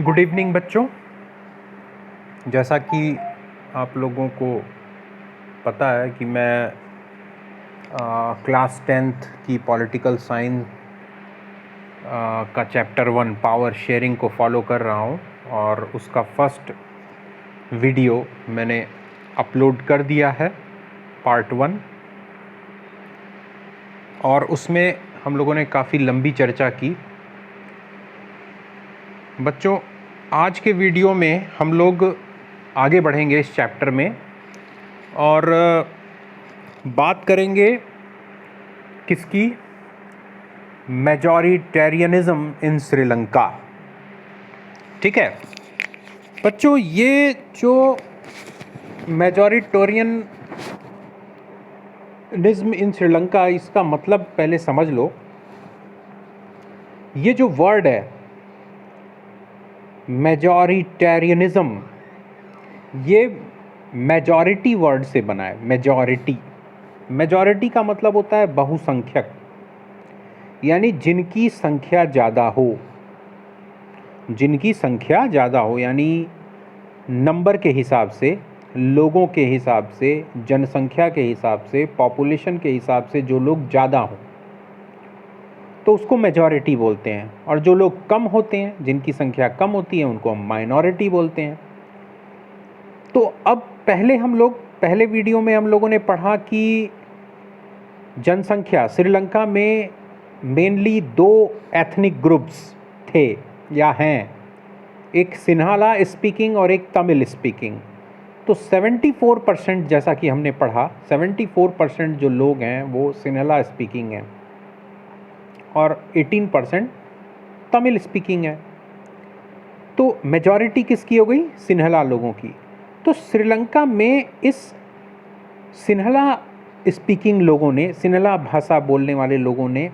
Good evening बच्चों। जैसा कि आप लोगों को पता है कि मैं क्लास 10th की पॉलिटिकल साइंस का चैप्टर 1 पावर शेयरिंग को फॉलो कर रहा हूँ और उसका फर्स्ट वीडियो मैंने अपलोड कर दिया है, पार्ट 1। और उसमें हम लोगों ने काफ़ी लंबी चर्चा की। बच्चों, आज के वीडियो में हम लोग आगे बढ़ेंगे इस चैप्टर में और बात करेंगे किसकी? मेजॉरिटेरियनिज्म इन श्रीलंका। ठीक है बच्चों, ये जो मेजॉरिटेरियनिज्म इन श्रीलंका, इसका मतलब पहले समझ लो। ये जो वर्ड है मेजॉरिटेरियनिज्म, ये मेजॉरिटी वर्ड से बना है। मेजॉरिटी का मतलब होता है बहुसंख्यक, यानी जिनकी संख्या ज़्यादा हो। जिनकी संख्या ज़्यादा हो यानी नंबर के हिसाब से, लोगों के हिसाब से, जनसंख्या के हिसाब से, पॉपुलेशन के हिसाब से जो लोग ज़्यादा हों तो उसको मेजॉरिटी बोलते हैं। और जो लोग कम होते हैं, जिनकी संख्या कम होती है, उनको हम माइनॉरिटी बोलते हैं। तो अब पहले वीडियो में हम लोगों ने पढ़ा कि जनसंख्या श्रीलंका में मेनली 2 एथनिक ग्रुप्स थे या हैं, एक सिन्हाला स्पीकिंग और एक तमिल स्पीकिंग। तो 74%, जैसा कि हमने पढ़ा, 74% जो लोग हैं वो सिन्हाला स्पीकिंग हैं और 18% तमिल स्पीकिंग है। तो मेजॉरिटी किसकी हो गई? सिन्हाला लोगों की। तो श्रीलंका में इस सिन्हाला स्पीकिंग लोगों ने, सिन्हाला भाषा बोलने वाले लोगों ने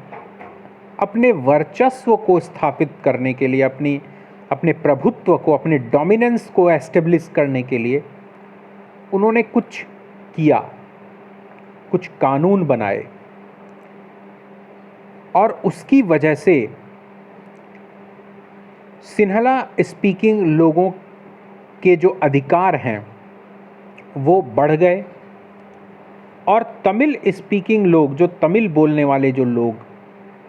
अपने वर्चस्व को स्थापित करने के लिए, अपने प्रभुत्व को, अपने डोमिनेंस को एस्टेब्लिश करने के लिए उन्होंने कुछ किया, कुछ कानून बनाए और उसकी वजह से सिन्हाला स्पीकिंग लोगों के जो अधिकार हैं वो बढ़ गए और तमिल स्पीकिंग लोग, जो तमिल बोलने वाले जो लोग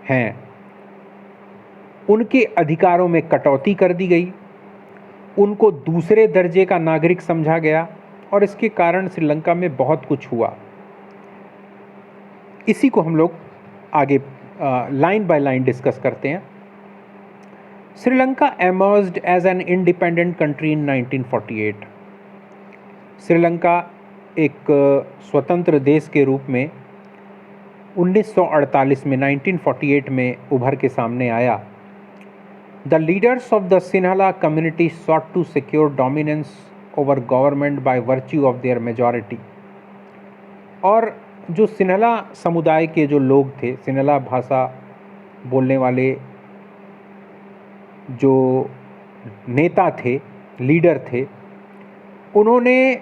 हैं, उनके अधिकारों में कटौती कर दी गई। उनको दूसरे दर्जे का नागरिक समझा गया और इसके कारण श्रीलंका में बहुत कुछ हुआ। इसी को हम लोग आगे लाइन बाय लाइन डिस्कस करते हैं। Sri Lanka emerged as an independent country in 1948। Sri Lanka एक स्वतंत्र देश के रूप में 1948 में, 1948 में उभर के सामने आया। The leaders of the Sinhala community sought to secure dominance over government by virtue of their majority। और जो सिन्हाला समुदाय के जो लोग थे, सिन्हाला भाषा बोलने वाले जो नेता थे, लीडर थे, उन्होंने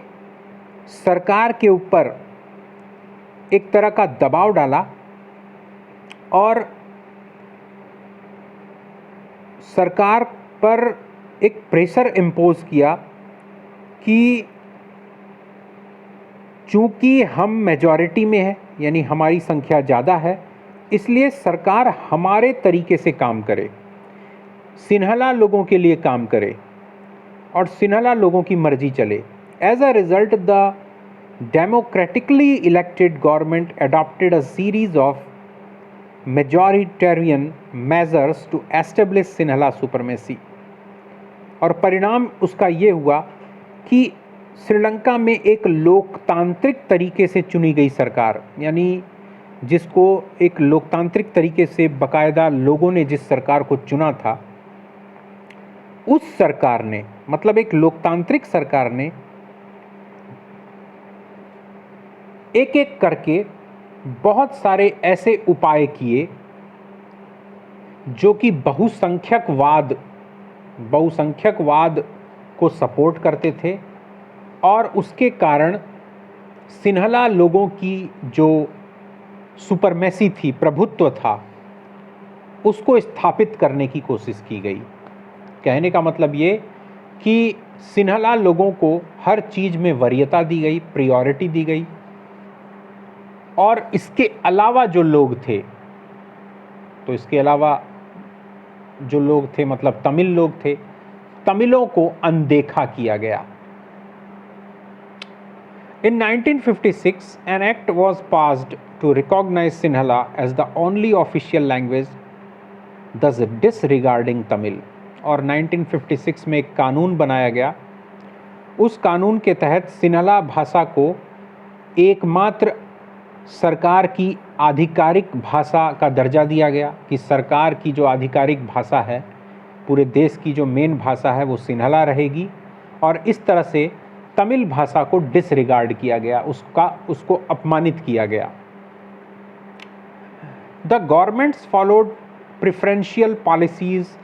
सरकार के ऊपर एक तरह का दबाव डाला और सरकार पर एक प्रेशर इम्पोज किया कि चूंकि हम मेजॉरिटी में हैं, यानी हमारी संख्या ज़्यादा है, इसलिए सरकार हमारे तरीके से काम करे, सिन्हाला लोगों के लिए काम करे और सिन्हाला लोगों की मर्जी चले। As a result the democratically elected government adopted a series of majoritarian measures to establish Sinhala supremacy. और परिणाम उसका ये हुआ कि श्रीलंका में एक लोकतांत्रिक तरीके से चुनी गई सरकार, यानी जिसको एक लोकतांत्रिक तरीके से बाकायदा लोगों ने जिस सरकार को चुना था, उस सरकार ने, मतलब एक लोकतांत्रिक सरकार ने एक एक करके बहुत सारे ऐसे उपाय किए जो कि बहुसंख्यकवाद को सपोर्ट करते थे और उसके कारण सिन्हाला लोगों की जो सुपरमेसी थी, प्रभुत्व था, उसको स्थापित करने की कोशिश की गई। कहने का मतलब ये कि सिन्हला लोगों को हर चीज़ में वरीयता दी गई, प्रायोरिटी दी गई, और इसके अलावा जो लोग थे, तो इसके अलावा जो लोग थे मतलब तमिल लोग थे, तमिलों को अनदेखा किया गया। In 1956, an act was passed to recognize Sinhala as the only official language, thus disregarding Tamil. और 1956 में एक कानून बनाया गया। उस कानून के तहत सिन्हला भाषा को एकमात्र सरकार की आधिकारिक भाषा का दर्जा दिया गया, कि सरकार की जो आधिकारिक भाषा है, पूरे देश की जो मेन भाषा है, वो सिन्हला रहेगी। और इस तरह से तमिल भाषा को डिसरिगार्ड किया गया, उसको अपमानित किया गया। The governments followed preferential policies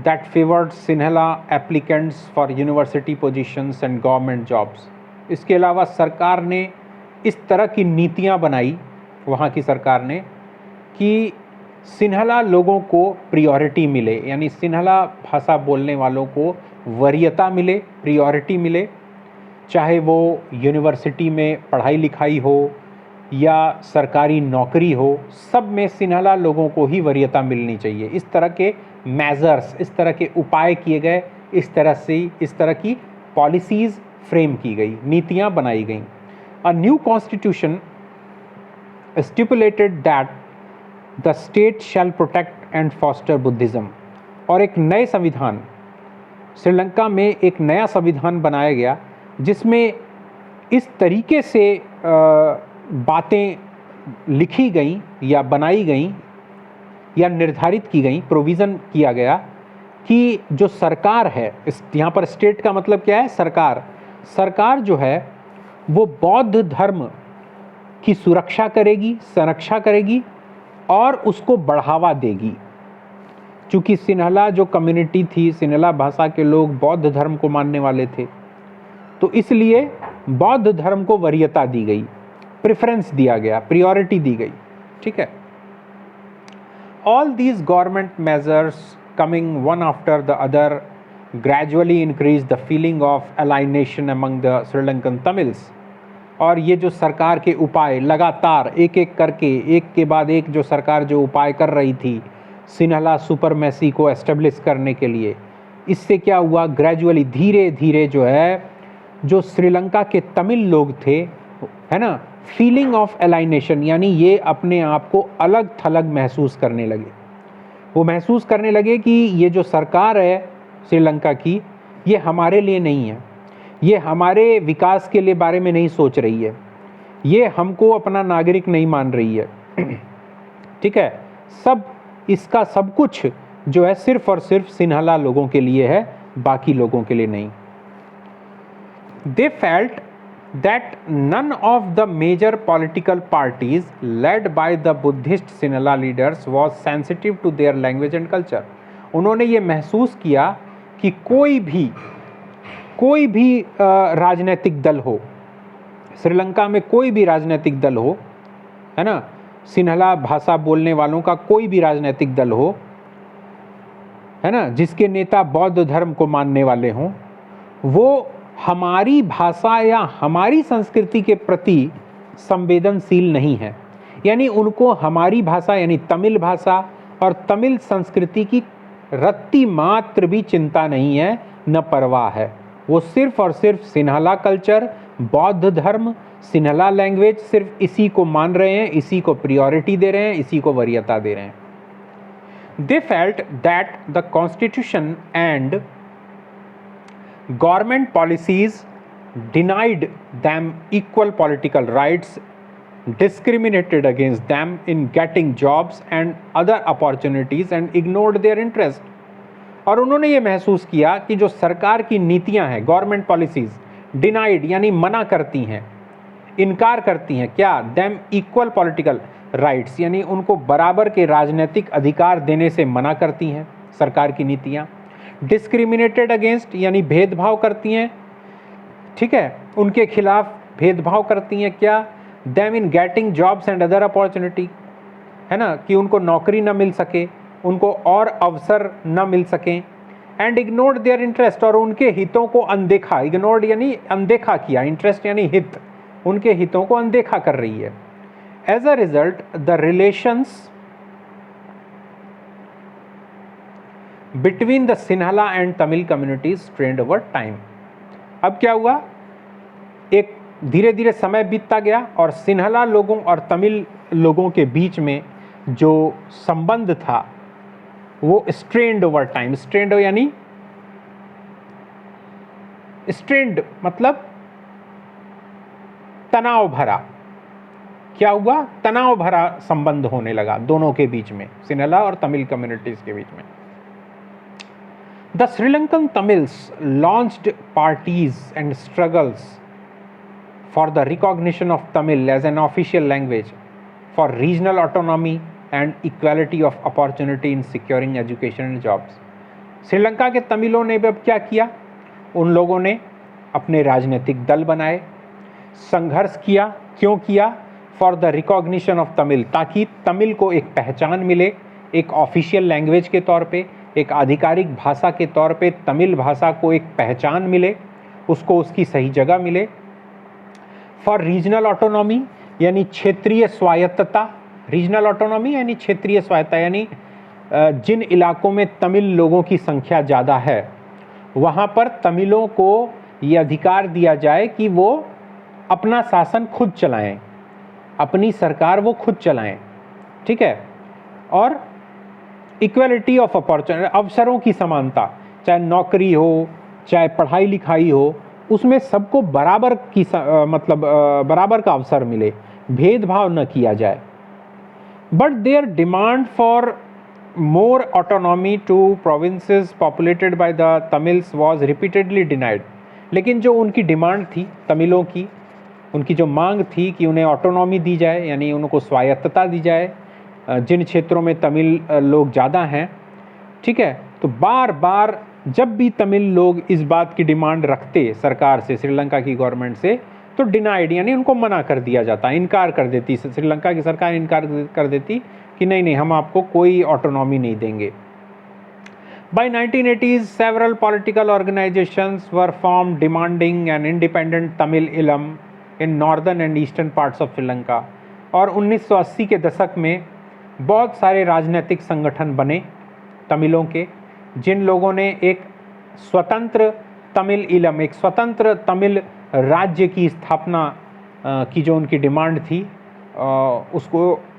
that favoured Sinhala applicants for university positions and government jobs. इसके अलावा सरकार ने इस तरह की नीतियां बनाई, वहाँ की सरकार ने, कि सिन्हला लोगों को प्रायोरिटी मिले, यानी सिन्हला भाषा बोलने वालों को वरीयता मिले, प्रायोरिटी मिले, चाहे वो यूनिवर्सिटी में पढ़ाई लिखाई हो या सरकारी नौकरी हो, सब में सिन्हला लोगों को ही वरीयता मिलनी चाहिए। इस तरह के मेजर्स, इस तरह के उपाय किए गए, इस तरह की पॉलिसीज़ फ्रेम की गई, नीतियां बनाई गईं। A new constitution stipulated that the state shall protect and foster Buddhism. और एक नए संविधान, श्रीलंका में एक नया संविधान बनाया गया जिसमें इस तरीके से बातें लिखी गई या बनाई गई या निर्धारित की गई, प्रोविज़न किया गया कि जो सरकार है, यहाँ पर स्टेट का मतलब क्या है, सरकार जो है वो बौद्ध धर्म की सुरक्षा करेगी, संरक्षा करेगी और उसको बढ़ावा देगी। चूँकि सिन्हला जो कम्युनिटी थी, सिन्हला भाषा के लोग बौद्ध धर्म को मानने वाले थे, तो इसलिए बौद्ध धर्म को वरीयता दी गई, प्रेफरेंस दिया गया, प्रायोरिटी दी गई। ठीक है। All these government measures coming one after the other gradually increase the feeling of alienation among the Sri Lankan Tamils. और ये जो सरकार के उपाय लगातार एक एक करके, एक के बाद एक जो सरकार जो उपाय कर रही थी सिन्हला सुपरमेसी को एस्टेब्लिश करने के लिए, इससे क्या हुआ, ग्रेजुअली धीरे धीरे जो है, जो श्रीलंका के तमिल लोग थे, है ना, फीलिंग ऑफ एलाइनेशन, यानी ये अपने आप को अलग थलग महसूस करने लगे। वो महसूस करने लगे कि ये जो सरकार है श्रीलंका की, ये हमारे लिए नहीं है, ये हमारे विकास के लिए बारे में नहीं सोच रही है, ये हमको अपना नागरिक नहीं मान रही है। ठीक है, सब इसका सब कुछ जो है सिर्फ और सिर्फ सिन्हला लोगों के लिए है, बाकी लोगों के लिए नहीं। They felt that none of the major political parties led by the Buddhist Sinhala leaders was sensitive to their language and culture. उन्होंने ये महसूस किया कि कोई भी राजनीतिक दल हो, श्रीलंका में कोई भी राजनीतिक दल हो, है ना, सिन्हला भाषा बोलने वालों का कोई भी राजनीतिक दल हो, है ना, जिसके नेता बौद्ध धर्म को मानने वाले हों, वो हमारी भाषा या हमारी संस्कृति के प्रति संवेदनशील नहीं है। यानी उनको हमारी भाषा यानी तमिल भाषा और तमिल संस्कृति की रत्ती मात्र भी चिंता नहीं है, न परवाह है। वो सिर्फ और सिर्फ सिन्हला कल्चर, बौद्ध धर्म, सिन्हला लैंग्वेज, सिर्फ इसी को मान रहे हैं, इसी को प्रायोरिटी दे रहे हैं, इसी को वरीयता दे रहे हैं। They felt that the constitution and government policies denied them equal political rights, discriminated against them in getting jobs and other opportunities and ignored their interest. और उन्होंने ये महसूस किया कि जो सरकार की नीतियां हैं, गवर्नमेंट पॉलिसीज, डिनाइड यानी मना करती हैं, इनकार करती हैं क्या, them equal political rights यानी उनको बराबर के राजनीतिक अधिकार देने से मना करती हैं सरकार की नीतियां। डिस्क्रिमिनेटेड अगेंस्ट यानी भेदभाव करती हैं, ठीक है, उनके खिलाफ भेदभाव करती हैं क्या, them in getting jobs and other opportunity, है ना, कि उनको नौकरी ना मिल सके, उनको और अवसर ना मिल सकें, एंड इग्नोर्ड देयर इंटरेस्ट, और उनके हितों को अनदेखा, इग्नोर्ड यानी अनदेखा किया, इंटरेस्ट यानी हित, उनके हितों को अनदेखा कर रही है। As a result the relations between the Sinhala and Tamil communities strained over time. अब क्या हुआ, एक धीरे धीरे समय बीतता गया और सिन्हाला लोगों और तमिल लोगों के बीच में जो संबंध था वो स्ट्रेन्ड ओवर टाइम, स्ट्रेन्ड यानी स्ट्रेन्ड मतलब तनाव भरा, क्या हुआ, तनाव भरा संबंध होने लगा दोनों के बीच में, सिन्हाला और तमिल कम्युनिटीज के बीच में। The Sri Lankan Tamils launched parties and struggles for the recognition of Tamil as an official language, for regional autonomy and equality of opportunity in securing education and jobs। Sri Lanka के तमिलों ने अब क्या किया, उन लोगों ने अपने राजनीतिक दल बनाए, संघर्ष किया, क्यों किया, for the recognition of Tamil, ताकि तमिल को एक पहचान मिले, एक ऑफिशियल लैंग्वेज के तौर पे, एक आधिकारिक भाषा के तौर पे तमिल भाषा को एक पहचान मिले, उसको उसकी सही जगह मिले। फॉर रीजनल ऑटोनॉमी यानी क्षेत्रीय स्वायत्तता, रीजनल ऑटोनॉमी यानी क्षेत्रीय स्वायत्तता, यानी जिन इलाकों में तमिल लोगों की संख्या ज़्यादा है वहाँ पर तमिलों को ये अधिकार दिया जाए कि वो अपना शासन खुद चलाएं, अपनी सरकार वो खुद चलाएं, ठीक है। और इक्वलिटी ऑफ अपॉर्चुनिटी, अवसरों की समानता, चाहे नौकरी हो चाहे पढ़ाई लिखाई हो, उसमें सबको बराबर की मतलब बराबर का अवसर मिले, भेदभाव न किया जाए। But their demand for more autonomy to provinces populated by the Tamils was repeatedly denied. लेकिन जो उनकी डिमांड थी तमिलों की, उनकी जो मांग थी कि उन्हें ऑटोनॉमी दी जाए यानी उनको स्वायत्तता दी जाए जिन क्षेत्रों में तमिल लोग ज़्यादा हैं, ठीक है, तो बार बार जब भी तमिल लोग इस बात की डिमांड रखते सरकार से, श्रीलंका की गवर्नमेंट से, तो डिनाइड यानी उनको मना कर दिया जाता, इनकार कर देती, श्रीलंका की सरकार इनकार कर देती कि नहीं नहीं हम आपको कोई ऑटोनॉमी नहीं देंगे। By 1980s, several political organizations were formed demanding an independent Tamil Eelam in northern and eastern parts of Sri Lanka। और 1980 के दशक में बहुत सारे राजनीतिक संगठन बने तमिलों के, जिन लोगों ने एक स्वतंत्र तमिल ईलम, एक स्वतंत्र तमिल राज्य की स्थापना की जो उनकी डिमांड थी,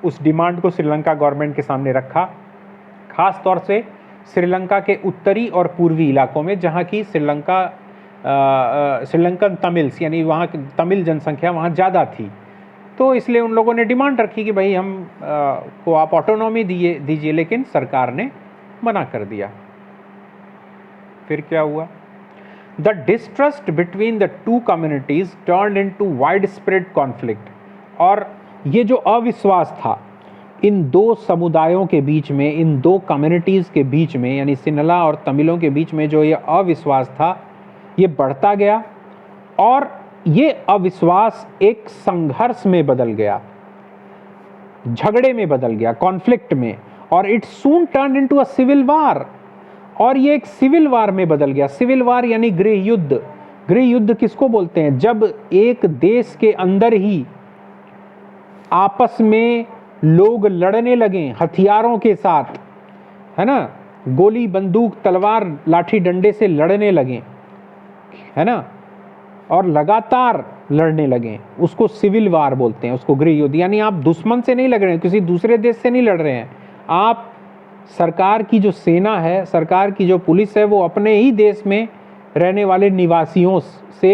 उस डिमांड को श्रीलंका गवर्नमेंट के सामने रखा, खास तौर से श्रीलंका के उत्तरी और पूर्वी इलाकों में जहाँ की श्रीलंकन तमिल्स यानी वहाँ की तमिल जनसंख्या वहाँ ज़्यादा थी, तो इसलिए उन लोगों ने डिमांड रखी कि भाई हम को आप ऑटोनॉमी दीजिए, लेकिन सरकार ने मना कर दिया। फिर क्या हुआ, the distrust between the to communities turned into wide spread conflict. और ये जो अविश्वास था इन दो समुदायों के बीच में, इन दो कम्युनिटीज़ के बीच में, यानी सिन्हाला और तमिलों के बीच में जो ये अविश्वास था ये बढ़ता गया और ये अविश्वास एक संघर्ष में बदल गया, झगड़े में बदल गया, कॉन्फ्लिक्ट में, और it soon turn into a civil war. और ये एक सिविल वार में बदल गया। सिविल वार यानी गृह युद्ध। गृह युद्ध किसको बोलते हैं? जब एक देश के अंदर ही आपस में लोग लड़ने लगे हथियारों के साथ, है ना, गोली बंदूक तलवार लाठी डंडे से लड़ने लगे, है ना, और लगातार लड़ने लगे, उसको सिविल वार बोलते हैं, उसको गृह युद्ध। यानी आप दुश्मन से नहीं लड़ रहे हैं, किसी दूसरे देश से नहीं लड़ रहे हैं, आप सरकार की जो सेना है, सरकार की जो पुलिस है, वो अपने ही देश में रहने वाले निवासियों से,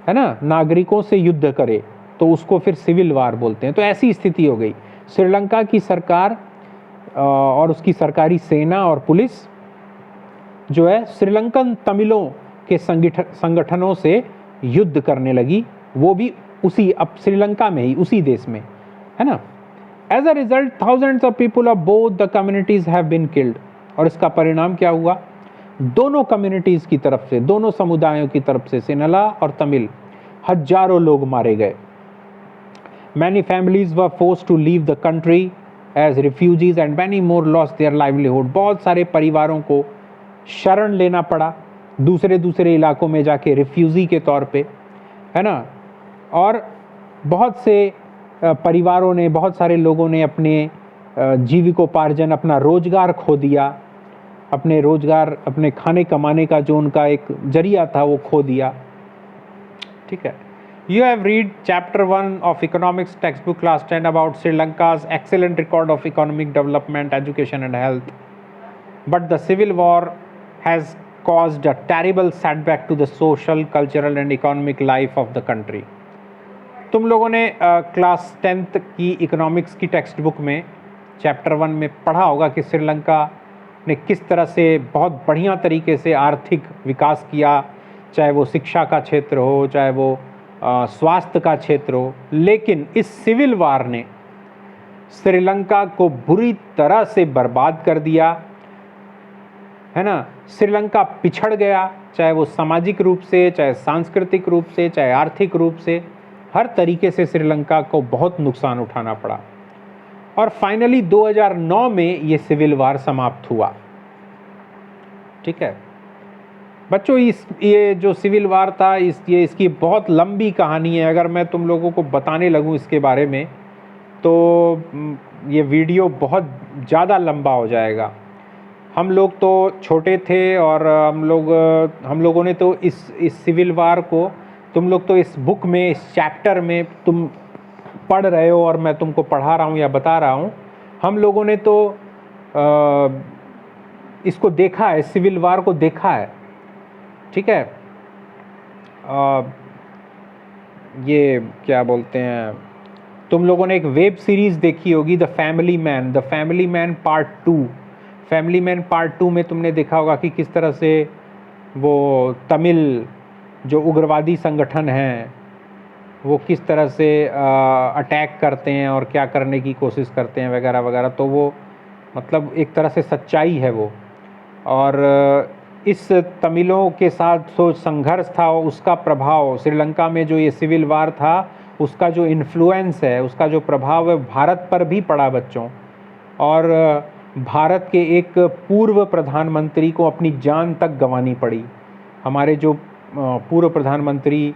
है ना, नागरिकों से युद्ध करे, तो उसको फिर सिविल वार बोलते हैं। तो ऐसी स्थिति हो गई। श्रीलंका की सरकार और उसकी सरकारी सेना और पुलिस जो है श्रीलंकन तमिलों के संगठनों से युद्ध करने लगी, वो भी उसी अब श्रीलंका में ही, उसी देश में, है ना। As a result thousands of people of both the communities have been killed. और इसका परिणाम क्या हुआ? दोनों कम्युनिटीज की तरफ से, दोनों समुदायों की तरफ से, सिन्हाला और तमिल, हजारों लोग मारे गए। Many families were forced to leave the country as refugees and many more lost their livelihood। बहुत सारे परिवारों को शरण लेना पड़ा दूसरे दूसरे इलाकों में जाके रिफ्यूज़ी के तौर पे, है ना। और बहुत से परिवारों ने, बहुत सारे लोगों ने अपने जीविकोपार्जन, अपना रोजगार खो दिया, अपने रोजगार, अपने खाने कमाने का जो उनका एक जरिया था वो खो दिया। ठीक है। You have read chapter 1 of economics textbook class 10 about Sri Lanka's excellent record of economic development, education and health. But the civil war has caused a terrible setback to the social, cultural and economic life of the country. तुम लोगों ने class 10th की economics की text book में chapter 1 में पढ़ा होगा कि श्रीलंका ने किस तरह से बहुत बढ़िया तरीके से आर्थिक विकास किया, चाहे वो शिक्षा का क्षेत्र हो, चाहे वो स्वास्थ्य का क्षेत्र हो। लेकिन इस सिविल वार ने श्रीलंका को बुरी तरह से बर्बाद कर दिया, है ना। श्रीलंका पिछड़ गया, चाहे वो सामाजिक रूप से, चाहे सांस्कृतिक रूप से, चाहे आर्थिक रूप से, हर तरीके से श्रीलंका को बहुत नुकसान उठाना पड़ा। और फाइनली 2009 में ये सिविल वार समाप्त हुआ। ठीक है बच्चों, ये जो सिविल वार था, इसकी बहुत लंबी कहानी है। अगर मैं तुम लोगों को बताने लगूं इसके बारे में तो ये वीडियो बहुत ज़्यादा लंबा हो जाएगा। हम लोग तो छोटे थे और हम लोगों ने तो इस सिविल वार को, तुम लोग तो इस बुक में, इस चैप्टर में तुम पढ़ रहे हो और मैं तुमको पढ़ा रहा हूँ या बता रहा हूँ। हम लोगों ने तो इसको देखा है, सिविल वार को देखा है। ठीक है। ये क्या बोलते हैं, तुम लोगों ने एक वेब सीरीज़ देखी होगी the family man part 2। Family man part 2 में तुमने देखा होगा कि किस तरह से वो तमिल जो उग्रवादी संगठन हैं वो किस तरह से अटैक करते हैं और क्या करने की कोशिश करते हैं वगैरह वगैरह। तो वो मतलब एक तरह से सच्चाई है वो। और इस तमिलों के साथ जो संघर्ष था, उसका प्रभाव श्रीलंका में जो ये सिविल वार था, उसका जो इन्फ्लुएंस है, उसका जो प्रभाव है भारत पर भी पड़ा बच्चों। और भारत के एक पूर्व प्रधानमंत्री को अपनी जान तक गंवानी पड़ी। हमारे जो पूर्व प्रधानमंत्री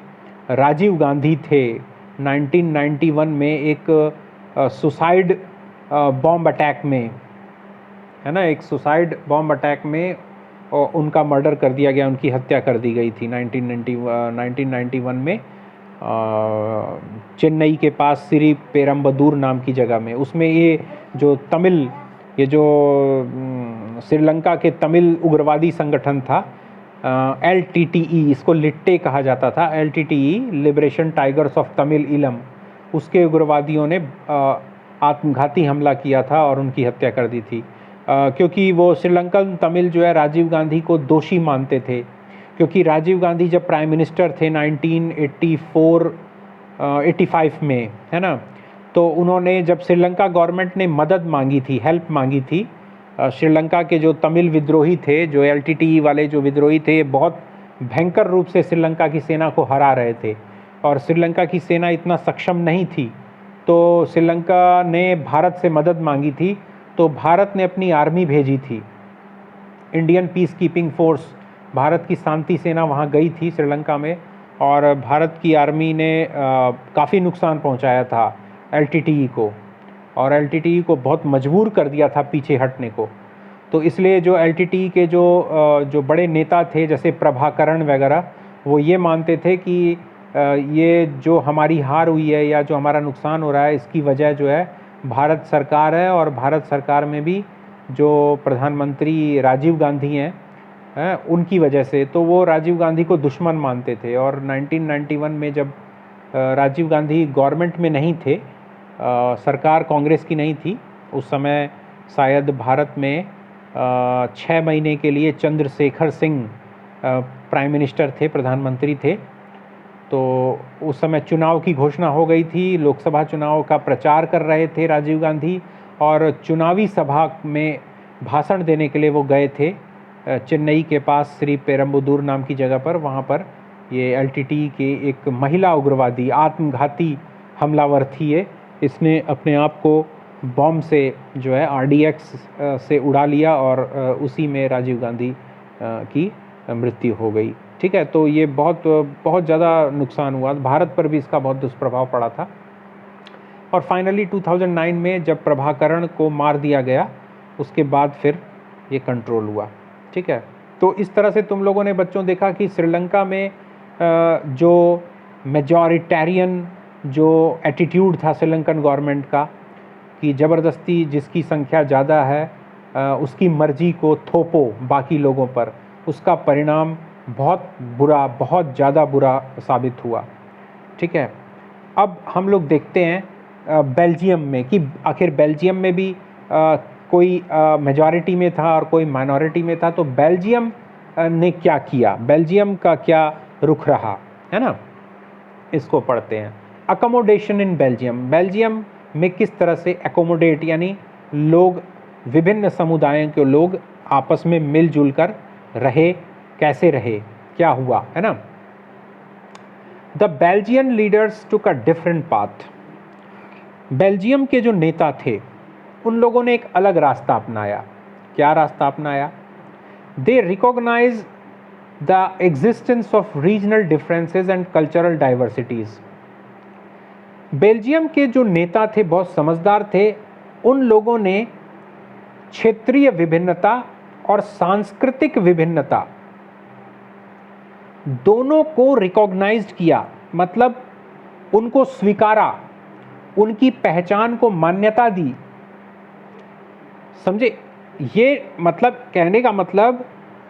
राजीव गांधी थे, 1991 में एक सुसाइड बॉम्ब अटैक में, है ना, एक सुसाइड बॉम्ब अटैक में उनका मर्डर कर दिया गया, उनकी हत्या कर दी गई थी 1991 में चेन्नई के पास श्री पेरम्बदूर नाम की जगह में। उसमें ये जो श्रीलंका के तमिल उग्रवादी संगठन था, LTTE, इसको लिट्टे कहा जाता था, LTTE liberation tigers of Tamil इलम, उसके उग्रवादियों ने आत्मघाती हमला किया था और उनकी हत्या कर दी थी। क्योंकि वो श्रीलंकन तमिल जो है राजीव गांधी को दोषी मानते थे, क्योंकि राजीव गांधी जब प्राइम मिनिस्टर थे 1985 में, है ना, तो उन्होंने जब श्रीलंका गवर्नमेंट ने मदद मांगी थी, हेल्प मांगी थी, श्रीलंका के जो तमिल विद्रोही थे, जो LTTE वाले जो विद्रोही थे, बहुत भयंकर रूप से श्रीलंका की सेना को हरा रहे थे और श्रीलंका की सेना इतना सक्षम नहीं थी। तो श्रीलंका ने भारत से मदद मांगी थी, तो भारत ने अपनी आर्मी भेजी थी, Indian peace keeping force, Bharat की शांति सेना वहाँ गई थी श्रीलंका में, और भारत की आर्मी ने काफ़ी नुकसान पहुँचाया था LTTE को, और LTTE को बहुत मजबूर कर दिया था पीछे हटने को। तो इसलिए जो LTTE के जो बड़े नेता थे, जैसे प्रभाकरण वगैरह, वो ये मानते थे कि ये जो हमारी हार हुई है या जो हमारा नुकसान हो रहा है, इसकी वजह जो है भारत सरकार है, और भारत सरकार में भी जो प्रधानमंत्री राजीव गांधी हैं उनकी वजह से। तो वो राजीव गांधी को दुश्मन मानते थे। और 1991 में जब राजीव गांधी गवर्नमेंट में नहीं थे, सरकार कांग्रेस की नहीं थी उस समय, शायद भारत में 6 महीने के लिए चंद्रशेखर सिंह प्राइम मिनिस्टर थे, प्रधानमंत्री थे। तो उस समय चुनाव की घोषणा हो गई थी, लोकसभा चुनाव का प्रचार कर रहे थे राजीव गांधी, और चुनावी सभा में भाषण देने के लिए वो गए थे चेन्नई के पास श्री पेरम्बदूर नाम की जगह पर। वहाँ पर ये LTTE के एक महिला उग्रवादी आत्मघाती हमलावर थी, इसने अपने आप को बॉम्ब से जो है RDX से उड़ा लिया और उसी में राजीव गांधी की मृत्यु हो गई। ठीक है, तो ये बहुत बहुत ज़्यादा नुकसान हुआ, भारत पर भी इसका बहुत दुष्प्रभाव पड़ा था। और फाइनली 2009 में जब प्रभाकरण को मार दिया गया, उसके बाद फिर ये कंट्रोल हुआ। ठीक है, तो इस तरह से तुम लोगों ने बच्चों देखा कि श्रीलंका में जो मेजॉरिटेरियन जो एटीट्यूड था श्रीलंकन गवर्नमेंट का कि ज़बरदस्ती जिसकी संख्या ज़्यादा है उसकी मर्जी को थोपो बाकी लोगों पर, उसका परिणाम बहुत बुरा, बहुत ज़्यादा बुरा साबित हुआ। ठीक है, अब हम लोग देखते हैं बेल्जियम में कि आखिर बेल्जियम में भी कोई मेजॉरिटी में था और कोई माइनॉरिटी में था, तो बेल्जियम ने क्या किया, बेल्जियम का क्या रुख रहा, है ना, इसको पढ़ते हैं। अकोमोडेशन इन बेल्जियम, बेल्जियम में किस तरह से एकोमोडेट यानी लोग, विभिन्न समुदायों के लोग आपस में मिलजुल कर रहे, कैसे रहे, क्या हुआ, है ना। The Belgian leaders took a different path, Belgium के जो नेता थे उन लोगों ने एक अलग रास्ता अपनाया। क्या रास्ता अपनाया? They recognise the existence of regional differences and cultural diversities. Belgium के जो नेता थे बहुत समझदार थे, उन लोगों ने क्षेत्रीय विभिन्नता और सांस्कृतिक विभिन्नता दोनों को रिकॉग्नाइज किया, मतलब उनको स्वीकारा, उनकी पहचान को मान्यता दी। समझे, ये मतलब कहने का मतलब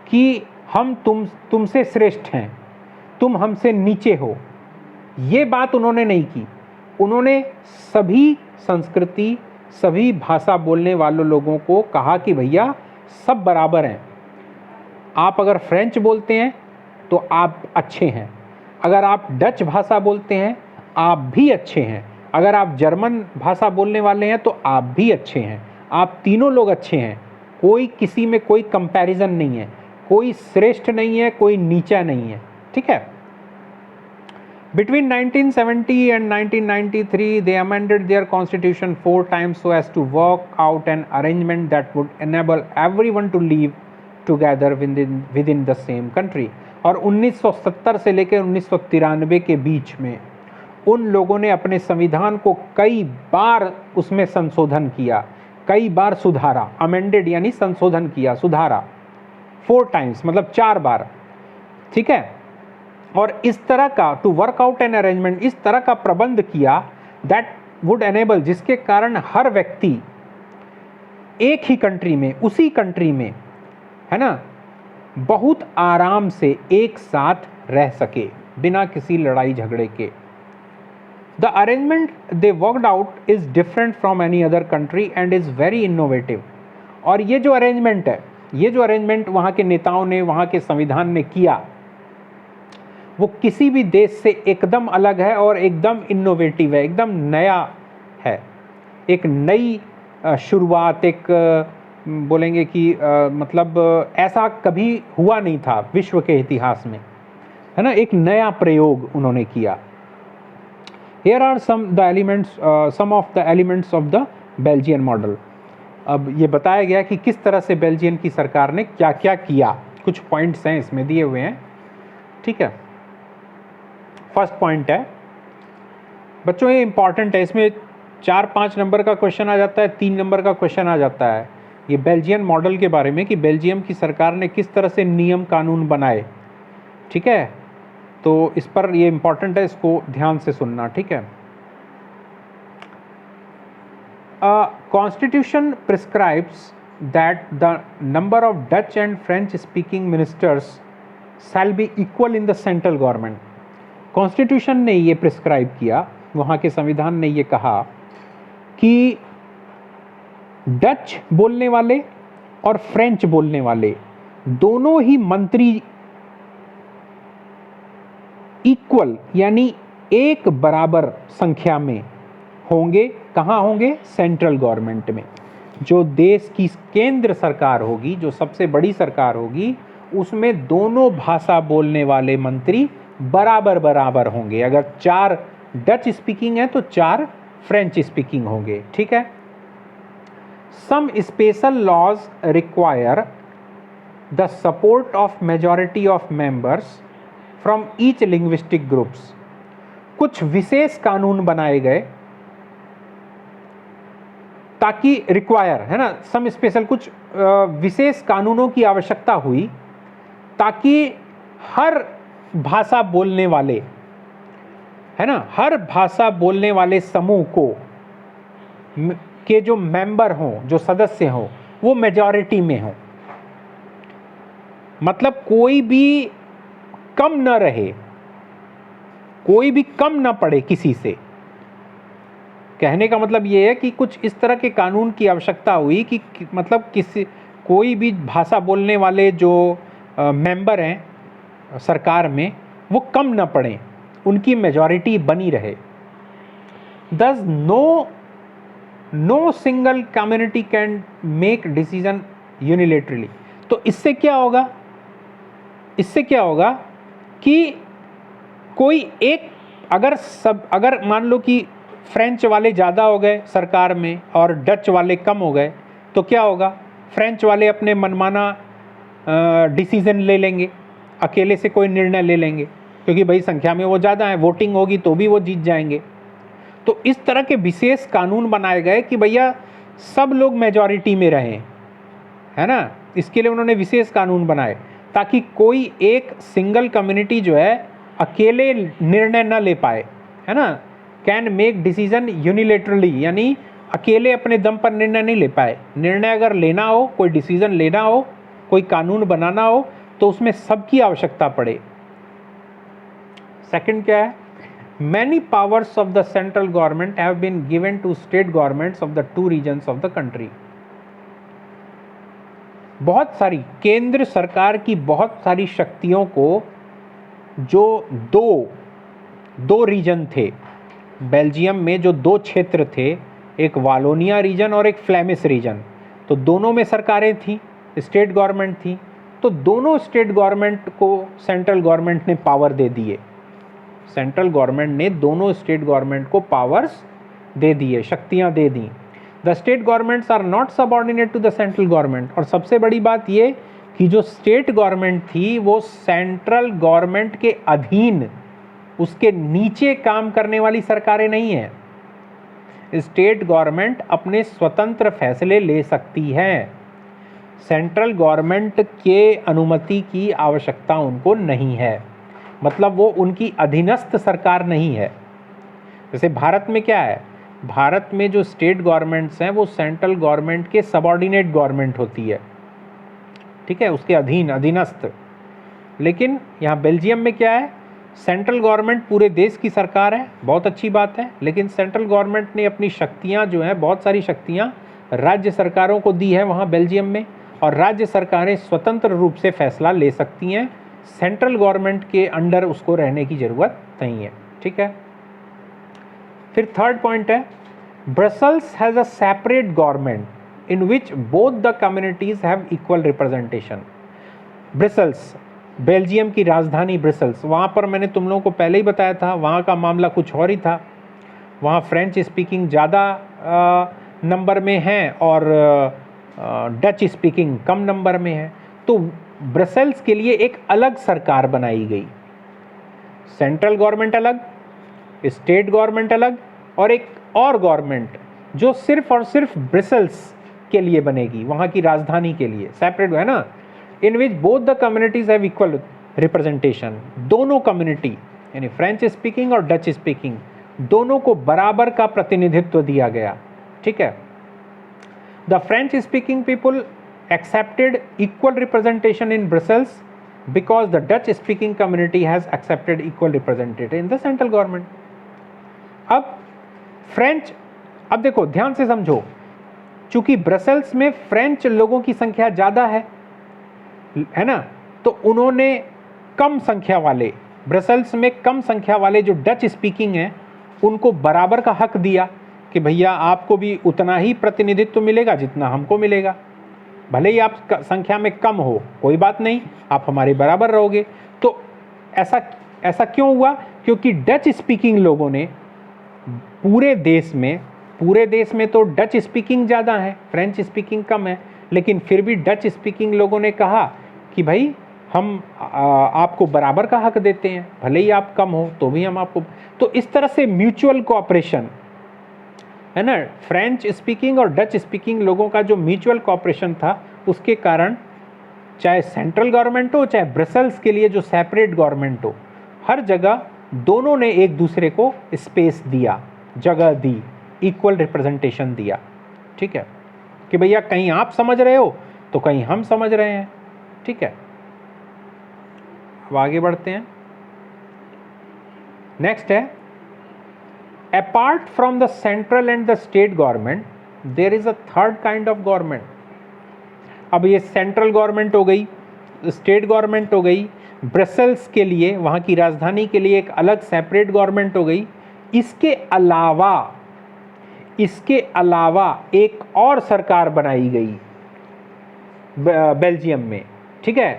कि हम तुमसे श्रेष्ठ हैं, तुम हमसे नीचे हो, ये बात उन्होंने नहीं की। उन्होंने सभी संस्कृति, सभी भाषा बोलने वालों लोगों को कहा कि भैया सब बराबर हैं। आप अगर फ्रेंच बोलते हैं तो आप अच्छे हैं, अगर आप डच भाषा बोलते हैं आप भी अच्छे हैं, अगर आप जर्मन भाषा बोलने वाले हैं तो आप भी अच्छे हैं, आप तीनों लोग अच्छे हैं। कोई किसी में कोई कंपैरिजन नहीं है, कोई श्रेष्ठ नहीं है, कोई नीचा नहीं है। ठीक है। Between 1970 and 1993, they amended their constitution 4 times so as to work out an arrangement that would enable everyone to live together within the same country. और 1970 से लेकर 1993 के बीच में उन लोगों ने अपने संविधान को कई बार उसमें संशोधन किया, कई बार सुधारा। अमेंडेड यानी संशोधन किया, सुधारा। 4 टाइम्स मतलब 4 बार। ठीक है। और इस तरह का to work out an arrangement, इस तरह का प्रबंध किया दैट वुड एनेबल, जिसके कारण हर व्यक्ति एक ही कंट्री में, उसी कंट्री में, है ना, बहुत आराम से एक साथ रह सके बिना किसी लड़ाई झगड़े के। The arrangement they worked out is different from any other country and is very innovative. और ये जो अरेंजमेंट है, ये जो अरेंजमेंट वहाँ के नेताओं ने, वहाँ के संविधान ने किया, वो किसी भी देश से एकदम अलग है और एकदम इनोवेटिव है, एकदम नया है, एक नई शुरुआत, एक बोलेंगे कि मतलब ऐसा कभी हुआ नहीं था विश्व के इतिहास में, है ना, एक नया प्रयोग उन्होंने किया। Here are some of the elements of the Belgian model। अब ये बताया गया कि किस तरह से बेल्जियम की सरकार ने क्या क्या किया, कुछ पॉइंट्स हैं इसमें दिए हुए हैं। ठीक है। फर्स्ट पॉइंट है बच्चों, ये इंपॉर्टेंट है, इसमें 4-5 नंबर का क्वेश्चन आ जाता है, 3 नंबर का क्वेश्चन आ जाता है ये बेल्जियन मॉडल के बारे में कि बेल्जियम की सरकार ने किस तरह से नियम कानून बनाए। ठीक है, तो इस पर ये इंपॉर्टेंट है, इसको ध्यान से सुनना। ठीक है। Constitution prescribes that the number of Dutch and French speaking ministers shall be equal in the central government. Constitution ने ये प्रिस्क्राइब किया, वहाँ के संविधान ने ये कहा कि डच बोलने वाले और फ्रेंच बोलने वाले दोनों ही मंत्री इक्वल यानी एक बराबर संख्या में होंगे। कहाँ होंगे? सेंट्रल गवर्नमेंट में। जो देश की केंद्र सरकार होगी, जो सबसे बड़ी सरकार होगी, उसमें दोनों भाषा बोलने वाले मंत्री बराबर बराबर होंगे। अगर 4 डच स्पीकिंग है तो 4 फ्रेंच स्पीकिंग होंगे। ठीक है। Some special laws require the support of majority of members from each linguistic groups. कुछ विशेष कानून बनाए गए ताकि रिक्वायर है ना, सम स्पेशल, कुछ विशेष कानूनों की आवश्यकता हुई ताकि हर भाषा बोलने वाले, है ना, हर भाषा बोलने वाले समूह को के जो मेंबर हों, जो सदस्य हों, वो मेजॉरिटी में हों। मतलब कोई भी कम न रहे, कोई भी कम न पड़े किसी से। कहने का मतलब ये है कि कुछ इस तरह के कानून की आवश्यकता हुई कि मतलब कोई भी भाषा बोलने वाले जो मेंबर हैं सरकार में, वो कम न पड़े, उनकी मेजॉरिटी बनी रहे। Thus no single community can make decision unilaterally। तो इससे क्या होगा, इससे क्या होगा कि कोई एक, अगर मान लो कि फ्रेंच वाले ज़्यादा हो गए सरकार में और डच वाले कम हो गए, तो क्या होगा, फ्रेंच वाले अपने मनमाना डिसीजन ले लेंगे, अकेले से कोई निर्णय ले लेंगे, क्योंकि भाई संख्या में वो ज़्यादा है, वोटिंग होगी तो भी वो जीत जाएंगे। तो इस तरह के विशेष कानून बनाए गए कि भैया सब लोग मेजॉरिटी में रहें, है ना। इसके लिए उन्होंने विशेष कानून बनाए ताकि कोई एक सिंगल कम्युनिटी जो है अकेले निर्णय न ले पाए, है ना, कैन मेक डिसीजन यूनिलेटरली, यानी अकेले अपने दम पर निर्णय नहीं ले पाए। निर्णय अगर लेना हो, कोई डिसीजन लेना हो, कोई कानून बनाना हो, तो उसमें सबकी आवश्यकता पड़े। सेकंड क्या है, many powers of the central government have been given to state governments of the 2 regions of the country. बहुत सारी केंद्र सरकार की बहुत सारी शक्तियों को जो दो रीजन थे बेल्जियम में, जो 2 क्षेत्र थे, एक वालोनिया रीजन और एक फ्लेमिश रीजन, तो दोनों में सरकारें थी, स्टेट गवर्नमेंट थी। तो दोनों स्टेट गवर्नमेंट को सेंट्रल गवर्नमेंट ने पावर दे दिए। सेंट्रल गवर्नमेंट ने दोनों स्टेट गवर्नमेंट को पावर्स दे दिए, शक्तियां दे दी। The state governments are not subordinate to the central government. और सबसे बड़ी बात ये कि जो स्टेट गवर्नमेंट थी वो सेंट्रल गवर्नमेंट के अधीन, उसके नीचे काम करने वाली सरकारें नहीं हैं। स्टेट गवर्नमेंट अपने स्वतंत्र फैसले ले सकती है, सेंट्रल गवर्नमेंट के अनुमति की आवश्यकता उनको नहीं है। मतलब वो उनकी अधीनस्थ सरकार नहीं है। जैसे भारत में क्या है, भारत में जो स्टेट गवर्नमेंट्स हैं वो सेंट्रल गवर्नमेंट के सबऑर्डिनेट गवर्नमेंट होती है, ठीक है, उसके अधीनस्थ। लेकिन यहाँ बेल्जियम में क्या है, सेंट्रल गवर्नमेंट पूरे देश की सरकार है, बहुत अच्छी बात है, लेकिन सेंट्रल गवर्नमेंट ने अपनी शक्तियाँ जो हैं, बहुत सारी शक्तियाँ राज्य सरकारों को दी है वहाँ बेल्जियम में, और राज्य सरकारें स्वतंत्र रूप से फैसला ले सकती हैं, सेंट्रल गवर्नमेंट के अंडर उसको रहने की ज़रूरत नहीं है, ठीक है। फिर थर्ड पॉइंट है, Brussels has a separate government in which both the communities have equal representation. Brussels, Belgium की राजधानी ब्रसल्स, वहाँ पर मैंने तुम लोगों को पहले ही बताया था, वहाँ का मामला कुछ और ही था। वहाँ फ्रेंच स्पीकिंग ज़्यादा नंबर में है और डच स्पीकिंग कम नंबर में है। तो ब्रसल्स के लिए एक अलग सरकार बनाई गई, सेंट्रल गवर्नमेंट अलग, स्टेट गवर्नमेंट अलग, और एक और गवर्नमेंट जो सिर्फ और सिर्फ ब्रसल्स के लिए बनेगी, वहाँ की राजधानी के लिए, सेपरेट है ना। In which both the communities have equal representation. दोनों कम्युनिटी यानी फ्रेंच स्पीकिंग और डच स्पीकिंग दोनों को बराबर का प्रतिनिधित्व दिया गया, ठीक है। The French speaking people accepted equal representation in Brussels because the Dutch speaking community has accepted equal representation in the central government। अब फ्रेंच, अब देखो ध्यान से समझो, चूंकि ब्रसेल्स में फ्रेंच लोगों की संख्या ज़्यादा है ना, तो उन्होंने कम संख्या वाले, ब्रसेल्स में कम संख्या वाले जो डच स्पीकिंग हैं उनको बराबर का हक दिया कि भैया आपको भी उतना ही प्रतिनिधित्व मिलेगा जितना हमको मिलेगा, भले ही आप संख्या में कम हो, कोई बात नहीं, आप हमारे बराबर रहोगे। तो ऐसा क्यों हुआ? क्योंकि डच स्पीकिंग लोगों ने पूरे देश में तो डच स्पीकिंग ज़्यादा है, फ्रेंच स्पीकिंग कम है, लेकिन फिर भी डच स्पीकिंग लोगों ने कहा कि भाई हम आपको बराबर का हक देते हैं, भले ही आप कम हो तो भी हम आपको। तो इस तरह से म्यूचुअल कोऑपरेशन है ना, फ्रेंच स्पीकिंग और डच स्पीकिंग लोगों का जो म्यूचुअल कोऑपरेशन था, उसके कारण चाहे सेंट्रल गवर्नमेंट हो चाहे ब्रसेल्स के लिए जो सेपरेट गवर्नमेंट हो, हर जगह दोनों ने एक दूसरे को स्पेस दिया, जगह दी, इक्वल रिप्रेजेंटेशन दिया। ठीक है, कि भैया कहीं आप समझ रहे हो तो कहीं हम समझ रहे हैं। ठीक है, अब आगे बढ़ते हैं। नेक्स्ट है, apart from the central and the state government there is a third kind of government. अब ये सेंट्रल गवर्नमेंट हो गई, स्टेट गवर्नमेंट हो गई, ब्रसेल्स के लिए, वहाँ की राजधानी के लिए एक अलग सेपरेट गवर्नमेंट हो गई। इसके अलावा एक और सरकार बनाई गई बेल्जियम में। ठीक है,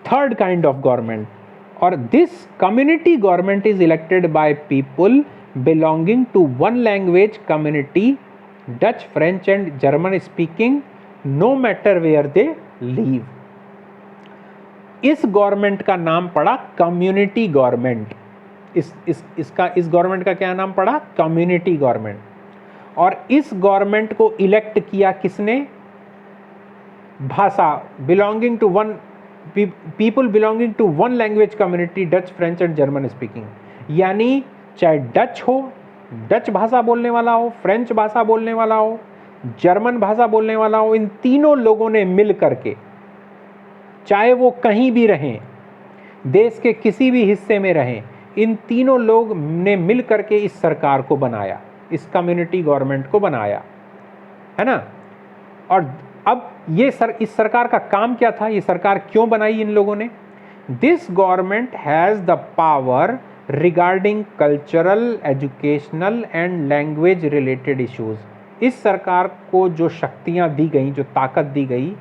थर्ड काइंड ऑफ गवर्नमेंट, और this community government is elected by people belonging to one language community, Dutch, French and German speaking, no matter where they live. इस गवर्नमेंट का नाम पड़ा कम्युनिटी गवर्नमेंट। इस गवर्नमेंट का क्या नाम पड़ा? Community government. और इस गवर्नमेंट को इलेक्ट किया किसने? भाषा belonging to one people belonging to one language community, Dutch, French and German speaking. यानी चाहे डच हो, डच भाषा बोलने वाला हो, फ्रेंच भाषा बोलने वाला हो, जर्मन भाषा बोलने वाला हो, इन तीनों लोगों ने मिल करके, चाहे वो कहीं भी रहें, देश के किसी भी हिस्से में रहें, इन तीनों लोग ने मिल करके इस सरकार को बनाया, इस कम्युनिटी गवर्नमेंट को बनाया, है ना। और अब ये इस सरकार का काम क्या था? ये सरकार क्यों बनाई इन लोगों ने? This government has the power regarding cultural, educational and language related issues. इस सरकार को जो शक्तियां दी गई, जो ताकत दी गई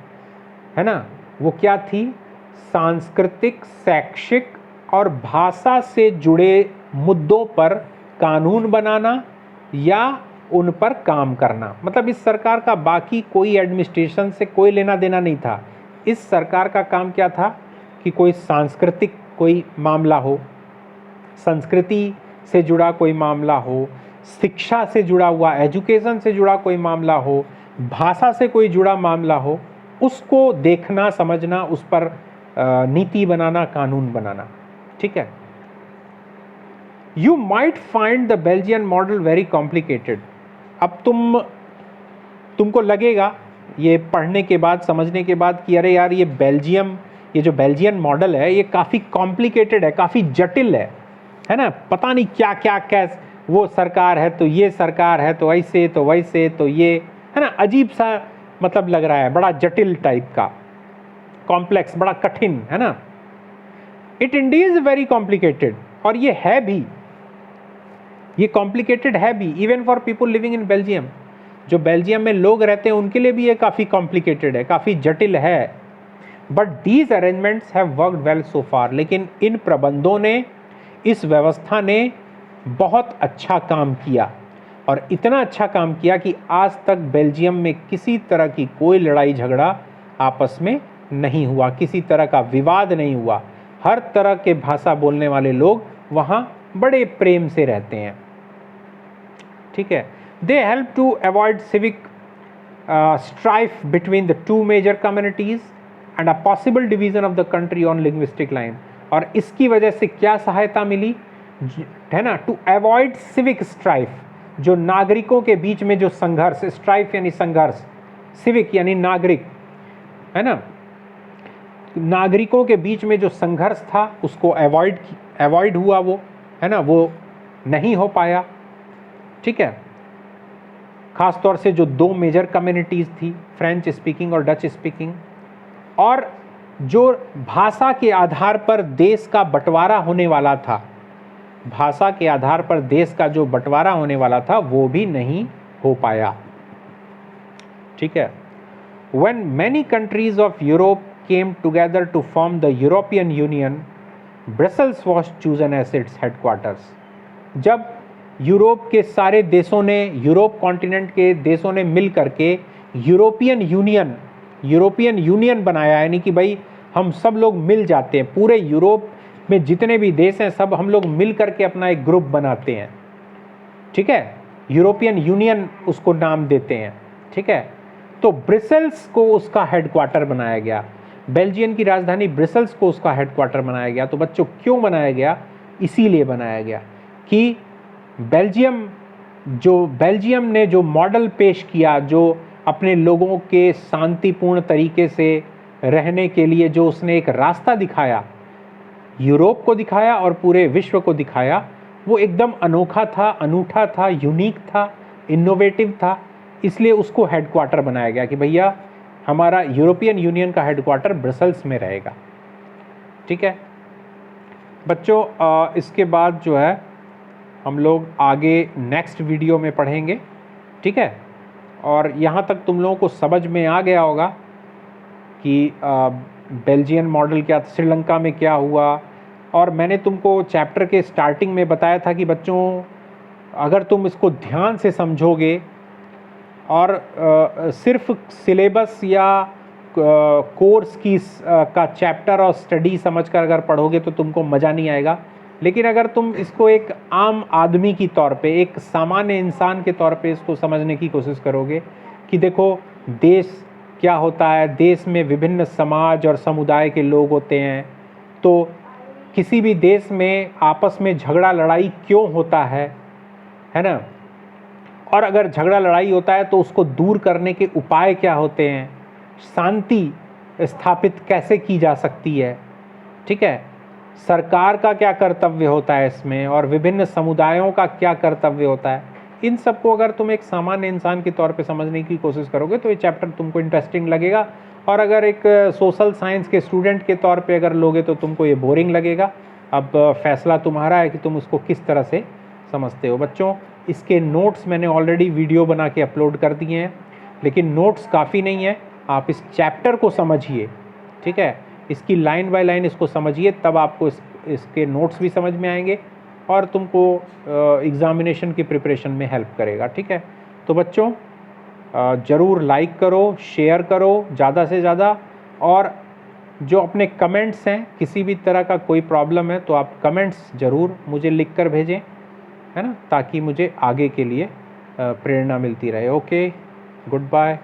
है ना, वो क्या थी? सांस्कृतिक, शैक्षिक और भाषा से जुड़े मुद्दों पर कानून बनाना या उन पर काम करना। मतलब इस सरकार का बाकी कोई एडमिनिस्ट्रेशन से कोई लेना देना नहीं था। इस सरकार का काम क्या था कि कोई सांस्कृतिक कोई मामला हो, संस्कृति से जुड़ा कोई मामला हो, शिक्षा से जुड़ा हुआ, एजुकेशन से जुड़ा कोई मामला हो, भाषा से कोई जुड़ा मामला हो, उसको देखना, समझना, उस पर नीति बनाना, कानून बनाना। ठीक है। You might find the Belgian model very complicated. अब तुमको लगेगा ये पढ़ने के बाद, समझने के बाद कि अरे यार ये जो बेल्जियन मॉडल है ये काफ़ी कॉम्प्लिकेटेड है, काफ़ी जटिल है ना, पता नहीं क्या क्या कैसे, वो सरकार है तो ये सरकार है तो ऐसे तो वैसे तो ये, है ना, अजीब सा मतलब लग रहा है, बड़ा जटिल टाइप का, कॉम्प्लेक्स, बड़ा कठिन, है ना। It Indies is very complicated, और ये है भी, ये कॉम्प्लिकेटेड है भी, even for people living in Belgium. जो बेल्जियम में लोग रहते हैं उनके लिए भी ये काफ़ी कॉम्प्लिकेटेड है, काफ़ी जटिल है। But these arrangements have worked well so far. लेकिन इन प्रबंधों ने, इस व्यवस्था ने बहुत अच्छा काम किया, और इतना अच्छा काम किया कि आज तक बेल्जियम में किसी तरह की कोई लड़ाई झगड़ा आपस में नहीं हुआ, किसी तरह का विवाद नहीं हुआ। हर तरह के भाषा बोलने वाले लोग वहाँ बड़े प्रेम से रहते हैं। ठीक है। They help to avoid civic strife between the two major communities and a possible division of the country on linguistic line. और इसकी वजह से क्या सहायता मिली, है ना, टू अवॉइड सिविक स्ट्राइफ, जो नागरिकों के बीच में जो संघर्ष, स्ट्राइफ यानी संघर्ष, सिविक यानी नागरिक, है ना, नागरिकों के बीच में जो संघर्ष था उसको अवॉइड हुआ, वो, है ना, वो नहीं हो पाया। ठीक है। खास तौर से जो दो मेजर कम्युनिटीज़ थी, फ्रेंच स्पीकिंग और डच स्पीकिंग, और जो भाषा के आधार पर देश का बंटवारा होने वाला था, भाषा के आधार पर देश का जो बंटवारा होने वाला था वो भी नहीं हो पाया। ठीक है। When many countries of Europe came together to form the European Union, Brussels was chosen as its headquarters. जब यूरोप के सारे देशों ने, यूरोप कॉन्टिनेंट के देशों ने मिल करके यूरोपियन यूनियन यूरोपियन यूनियन बनाया, यानी कि भाई हम सब लोग मिल जाते हैं, पूरे यूरोप में जितने भी देश हैं सब हम लोग मिल करके अपना एक ग्रुप बनाते हैं, ठीक है, यूरोपियन यूनियन उसको नाम देते हैं, ठीक है। तो ब्रिसेल्स को उसका हेडक्वार्टर बनाया गया, बेल्जियम की राजधानी ब्रिसेल्स को उसका हेडक्वार्टर बनाया गया। तो बच्चों क्यों बनाया गया? इसीलिए बनाया गया कि बेल्जियम ने जो मॉडल पेश किया, जो अपने लोगों के शांतिपूर्ण तरीके से रहने के लिए जो उसने एक रास्ता दिखाया, यूरोप को दिखाया और पूरे विश्व को दिखाया, वो एकदम अनोखा था, अनूठा था, यूनिक था, इनोवेटिव था। इसलिए उसको हेडक्वार्टर बनाया गया कि भैया हमारा यूरोपियन यूनियन का हेडक्वार्टर ब्रसेल्स में रहेगा, ठीक है बच्चों। इसके बाद जो है हम लोग आगे नेक्स्ट वीडियो में पढ़ेंगे, ठीक है। और यहाँ तक तुम लोगों को समझ में आ गया होगा कि बेल्जियन मॉडल क्या था, श्रीलंका में क्या हुआ। और मैंने तुमको चैप्टर के स्टार्टिंग में बताया था कि बच्चों अगर तुम इसको ध्यान से समझोगे और सिर्फ सिलेबस या कोर्स की का चैप्टर और स्टडी समझकर अगर पढ़ोगे तो तुमको मज़ा नहीं आएगा। लेकिन अगर तुम इसको एक आम आदमी की तौर पे, एक सामान्य इंसान के तौर पे इसको समझने की कोशिश करोगे कि देखो देश क्या होता है, देश में विभिन्न समाज और समुदाय के लोग होते हैं, तो किसी भी देश में आपस में झगड़ा लड़ाई क्यों होता है ना, और अगर झगड़ा लड़ाई होता है तो उसको दूर करने के उपाय क्या होते हैं, शांति स्थापित कैसे की जा सकती है, ठीक है, सरकार का क्या कर्तव्य होता है इसमें, और विभिन्न समुदायों का क्या कर्तव्य होता है। इन सबको अगर तुम एक सामान्य इंसान के तौर पे समझने की कोशिश करोगे तो ये चैप्टर तुमको इंटरेस्टिंग लगेगा। और अगर एक सोशल साइंस के स्टूडेंट के तौर पे अगर लोगे तो तुमको ये बोरिंग लगेगा। अब फैसला तुम्हारा है कि तुम उसको किस तरह से समझते हो। बच्चों इसके नोट्स मैंने ऑलरेडी वीडियो बना के अपलोड कर दिए हैं, लेकिन नोट्स काफ़ी नहीं है, आप इस चैप्टर को समझिए, ठीक है, इसकी लाइन बाय लाइन इसको समझिए, तब आपको इसके नोट्स भी समझ में आएंगे और तुमको एग्ज़ामिनेशन की प्रिपरेशन में हेल्प करेगा, ठीक है। तो बच्चों ज़रूर लाइक करो, शेयर करो ज़्यादा से ज़्यादा, और जो अपने कमेंट्स हैं, किसी भी तरह का कोई प्रॉब्लम है तो आप कमेंट्स ज़रूर मुझे लिख कर भेजें, है ना, ताकि मुझे आगे के लिए प्रेरणा मिलती रहे। Okay, good bye.